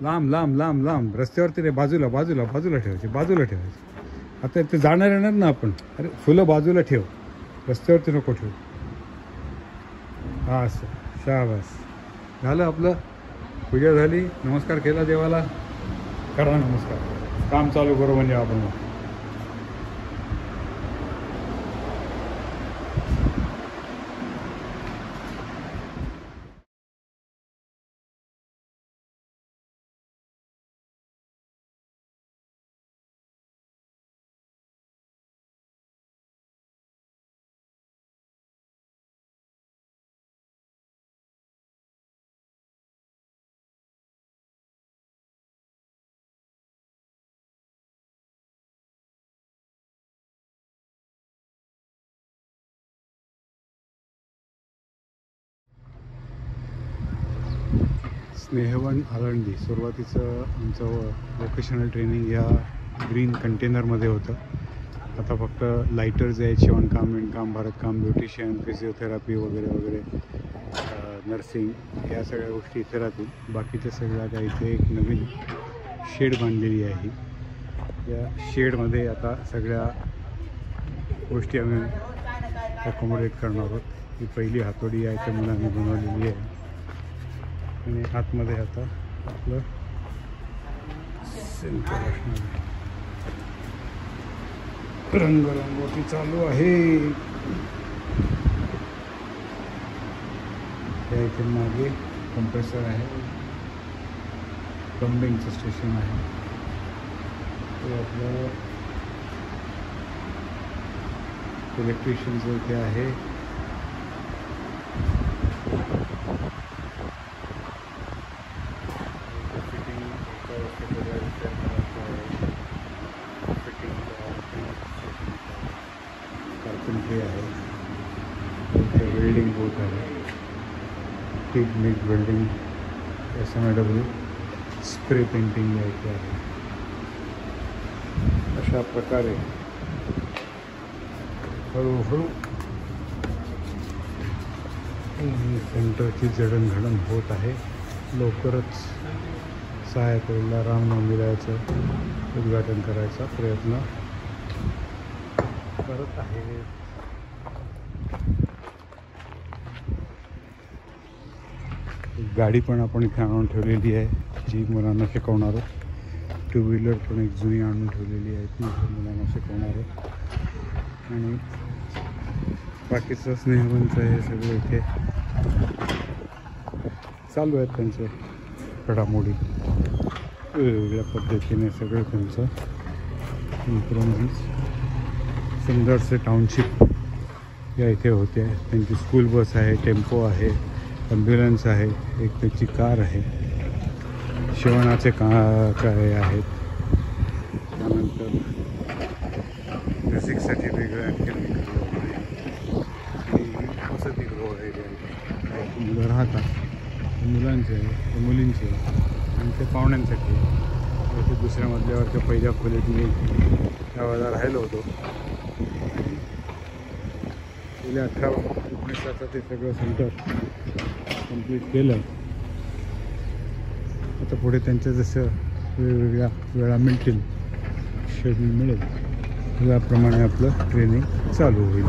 लांब लांब लांब लांब रस्त्यावरती रे, बाजूला बाजूला बाजूला ठेवायचे, बाजूला ठेवायचे. आता ते जाणार येणार ना आपण, अरे फुलं बाजूला ठेव, रस्त्यावरती नको ठेव. हा असं शाबास. झालं आपलं, पूजा झाली, नमस्कार केला देवाला, करा नमस्कार, काम चालू करू म्हणजे आपण. स्नेहवन आळंदी सुरुवातीचं आमचं वोकेशनल ट्रेनिंग या ग्रीन कंटेनरमध्ये होतं. आता फक्त लायटर्स आहेत, शिवणकाम, विणकाम, भरतकाम, ब्युटिशियन, फिजिओथेरपी वगैरे वगैरे, नर्सिंग, या सगळ्या गोष्टी इथे राहतील. बाकीच्या सगळ्या आता इथे एक नवीन शेड बांधलेली आहे. या शेडमध्ये आता सगळ्या गोष्टी आम्ही अकोमोडेट करणार आहोत. ही पहिली हातोडी आहे त्या मुलांनी बनवलेली आहे. आणि आतमध्ये आता आपलं सेंटर असणार आहे. रंगरंगोटी चालू आहे. या इथे मागे कंप्रेसर आहे, प्लंबिंगचं स्टेशन आहे. ते आपलं इलेक्ट्रिशियनचं इथे आहे. कार्पेंट्री आहे, वेल्डिंग होत आहे, टिक मिक वेल्डिंग, SMAW, स्प्रे पेंटिंग यायची आहे. अशा प्रकारे हळूहळू सेंटरची जडणघडण होत आहे. लवकरच 6 एप्रिलला रामनवमीला याचं उद्घाटन करायचा प्रयत्न करत आहे. गाडी पण आपण इथे आणून ठेवलेली आहे, जी मुलांना शिकवणार आहोत. 2 व्हीलर पण एक जुनी आणून ठेवलेली आहे, ती मुलांना शिकवणार आहोत. आणि बाकीचं स्नेहवनचं हे सगळं इथे चालू आहेत त्यांचे घडामोडी. वेगवेगळ्या पद्धतीने सगळं त्यांचं इम्प्रूव्हमेंट्स. सुंदरसे टाउनशिप या इथे होते. त्यांची स्कूल बस आहे, टेम्पो आहे, ॲम्ब्युलन्स आहे, एक त्याची कार आहे, शिवणाचे काय आहेत. त्यानंतर म्युझिकसाठी वेगळं आणखी वसतिगृह आहे. काही मुलं राहतात, मुलांचे आहे, मुलींचे आणि ते पाहुण्यांसाठी. ते दुसऱ्या मजल्यावरच्या पहिल्या खोलीत मी त्यावेळेला राहिलो होतो. गेल्या 18-19 तासात ते सगळं सेंटर कंप्लीट केलं. आता पुढे त्यांच्या जसं वेगवेगळ्या वेळा मिळतील, शेड्यूल मिळेल, त्याप्रमाणे आपलं ट्रेनिंग चालू होईल.